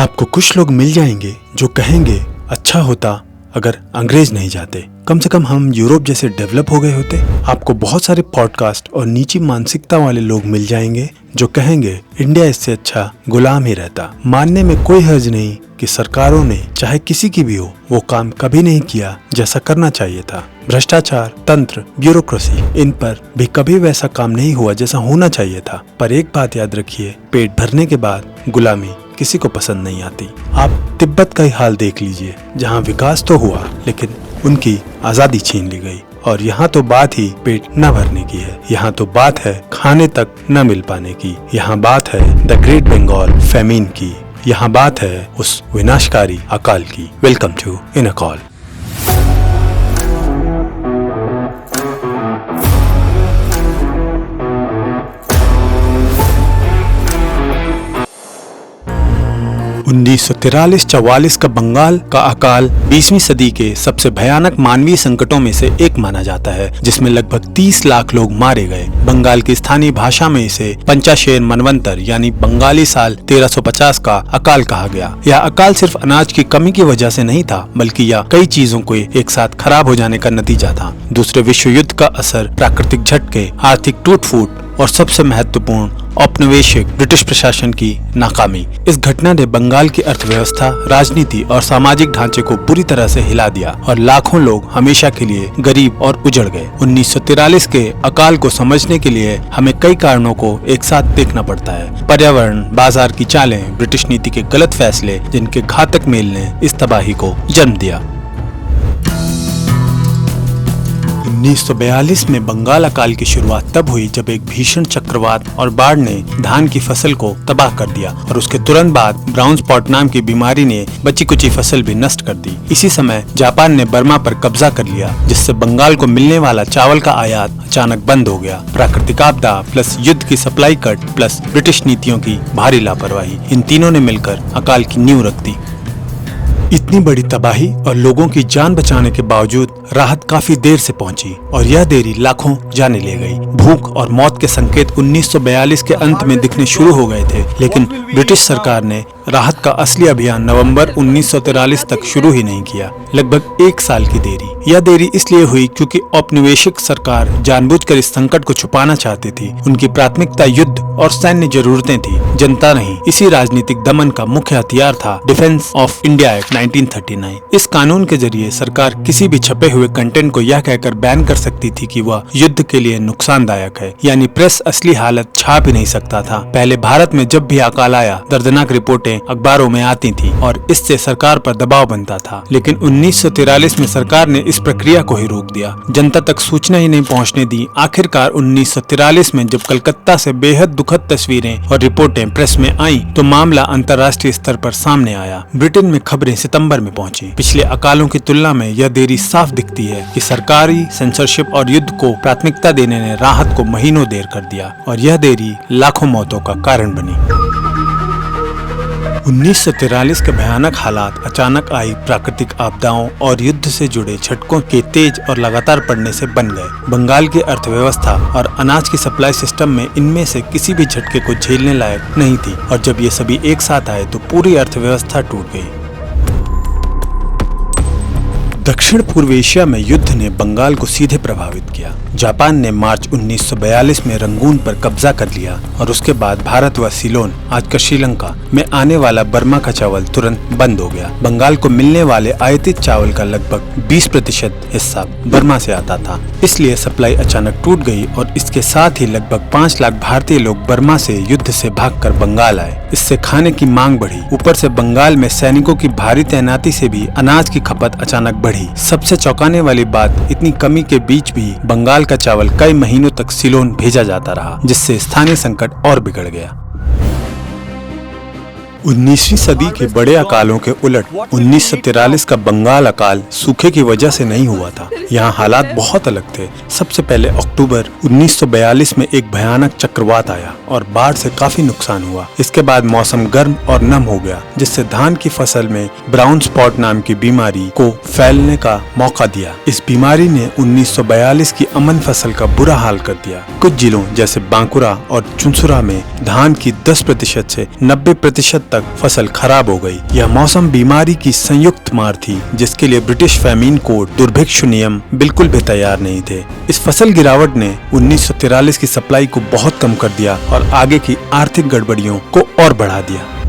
आपको कुछ लोग मिल जाएंगे जो कहेंगे अच्छा होता अगर अंग्रेज नहीं जाते, कम से कम हम यूरोप जैसे डेवलप हो गए होते। आपको बहुत सारे पॉडकास्ट और नीची मानसिकता वाले लोग मिल जाएंगे जो कहेंगे इंडिया इससे अच्छा गुलाम ही रहता। मानने में कोई हर्ज नहीं कि सरकारों ने चाहे किसी की भी हो वो काम कभी नहीं किया जैसा करना चाहिए था। भ्रष्टाचार, तंत्र, ब्यूरोक्रेसी, इन पर भी कभी वैसा काम नहीं हुआ जैसा होना चाहिए था। पर एक बात याद रखिए, पेट भरने के बाद गुलामी किसी को पसंद नहीं आती। आप तिब्बत का ही हाल देख लीजिए, जहाँ विकास तो हुआ लेकिन उनकी आजादी छीन ली गई। और यहाँ तो बात ही पेट न भरने की है, यहाँ तो बात है खाने तक न मिल पाने की। यहाँ बात है द ग्रेट बंगाल फेमिन की, यहाँ बात है उस विनाशकारी अकाल की। Welcome to in a call. उन्नीस सौ 43-44 का बंगाल का अकाल 20वीं सदी के सबसे भयानक मानवीय संकटों में से एक माना जाता है, जिसमें लगभग 30 लाख लोग मारे गए। बंगाल की स्थानीय भाषा में इसे पंचाशेर मनवंतर यानी बंगाली साल 1350 का अकाल कहा गया। यह अकाल सिर्फ अनाज की कमी की वजह से नहीं था, बल्कि यह कई चीजों को एक साथ खराब हो जाने का नतीजा था। दूसरे विश्व युद्ध का असर, प्राकृतिक झटके, आर्थिक टूट फूट और सबसे महत्वपूर्ण औपनिवेशिक ब्रिटिश प्रशासन की नाकामी। इस घटना ने बंगाल की अर्थव्यवस्था, राजनीति और सामाजिक ढांचे को बुरी तरह से हिला दिया और लाखों लोग हमेशा के लिए गरीब और उजड़ गए। 1943 के अकाल को समझने के लिए हमें कई कारणों को एक साथ देखना पड़ता है। पर्यावरण, बाजार की चालें, ब्रिटिश नीति के गलत फैसले, जिनके घातक मेल ने इस तबाही को जन्म दिया। 1942 में बंगाल अकाल की शुरुआत तब हुई जब एक भीषण चक्रवात और बाढ़ ने धान की फसल को तबाह कर दिया और उसके तुरंत बाद ब्राउन स्पॉट नाम की बीमारी ने बची कुची फसल भी नष्ट कर दी। इसी समय जापान ने बर्मा पर कब्जा कर लिया, जिससे बंगाल को मिलने वाला चावल का आयात अचानक बंद हो गया। प्राकृतिक आपदा प्लस युद्ध की सप्लाई कट प्लस ब्रिटिश नीतियों की भारी लापरवाही, इन तीनों ने मिलकर अकाल की नींव रख दी। इतनी बड़ी तबाही और लोगों की जान बचाने के बावजूद राहत काफी देर से पहुंची और यह देरी लाखों जाने ले गई। भूख और मौत के संकेत 1942 के अंत में दिखने शुरू हो गए थे, लेकिन ब्रिटिश सरकार ने राहत का असली अभियान नवंबर 1943 तक शुरू ही नहीं किया। लगभग एक साल की देरी। यह देरी इसलिए हुई क्योंकि औपनिवेशिक सरकार जानबूझकर इस संकट को छुपाना चाहती थी। उनकी प्राथमिकता युद्ध और सैन्य जरूरतें थी, जनता नहीं। इसी राजनीतिक दमन का मुख्य हथियार था डिफेंस ऑफ इंडिया एक्ट 1939। इस कानून के जरिए सरकार किसी भी छपे हुए कंटेंट को यह कहकर बैन कर सकती थी कि वह युद्ध के लिए नुकसानदायक है, यानी प्रेस असली हालत छाप ही नहीं सकता था। पहले भारत में जब भी अकाल आया, दर्दनाक रिपोर्टें अखबारों में आती थी और इससे सरकार पर दबाव बनता था। लेकिन 1943 में सरकार ने इस प्रक्रिया को ही रोक दिया, जनता तक सूचना ही नहीं पहुंचने दी। आखिरकार 1943 में जब कलकत्ता से बेहद दुखद तस्वीरें और रिपोर्टें प्रेस में आईं, तो मामला अंतर्राष्ट्रीय स्तर पर सामने आया। ब्रिटेन में खबरें सितंबर में पहुंची। पिछले अकालों की तुलना में यह देरी साफ दिखती है कि सरकारी सेंसरशिप और युद्ध को प्राथमिकता देने ने राहत को महीनों देर कर दिया और यह देरी लाखों मौतों का कारण बनी। 1943 के भयानक हालात अचानक आई प्राकृतिक आपदाओं और युद्ध से जुड़े झटकों के तेज और लगातार पड़ने से बन गए। बंगाल की अर्थव्यवस्था और अनाज की सप्लाई सिस्टम में इनमें से किसी भी झटके को झेलने लायक नहीं थी और जब ये सभी एक साथ आए तो पूरी अर्थव्यवस्था टूट गई। दक्षिण पूर्व एशिया में युद्ध ने बंगाल को सीधे प्रभावित किया। जापान ने मार्च 1942 में रंगून पर कब्जा कर लिया और उसके बाद भारत व सीलोन, आज का श्रीलंका, में आने वाला बर्मा का चावल तुरंत बंद हो गया। बंगाल को मिलने वाले आयातित चावल का लगभग 20% हिस्सा बर्मा से आता था, इसलिए सप्लाई अचानक टूट गई और इसके साथ ही लगभग 5 लाख भारतीय लोग बर्मा से युद्ध से भागकर बंगाल आए। इससे खाने की मांग बढ़ी। ऊपर से बंगाल में सैनिकों की भारी तैनाती से भी अनाज की खपत अचानक बढ़ी। सबसे चौंकाने वाली बात, इतनी कमी के बीच भी बंगाल का चावल कई महीनों तक सीलोन भेजा जाता रहा, जिससे स्थानीय संकट और बिगड़ गया। 19वीं सदी के बड़े अकालों के उलट 1943 का बंगाल अकाल सूखे की वजह से नहीं हुआ था। यहाँ हालात बहुत अलग थे। सबसे पहले अक्टूबर 1942 में एक भयानक चक्रवात आया और बाढ़ से काफी नुकसान हुआ। इसके बाद मौसम गर्म और नम हो गया, जिससे धान की फसल में ब्राउन स्पॉट नाम की बीमारी को फैलने का मौका दिया। इस बीमारी ने 1942 की अमन फसल का बुरा हाल कर दिया। कुछ जिलों जैसे बांकुरा और चुनसुरा में धान की 10% से 90% तक फसल खराब हो गई। यह मौसम बीमारी की संयुक्त मार थी, जिसके लिए ब्रिटिश फेमीन कोड दुर्भिक्ष नियम बिल्कुल भी तैयार नहीं थे। इस फसल गिरावट ने 1943 की सप्लाई को बहुत कम कर दिया और आगे की आर्थिक गड़बड़ियों को और बढ़ा दिया।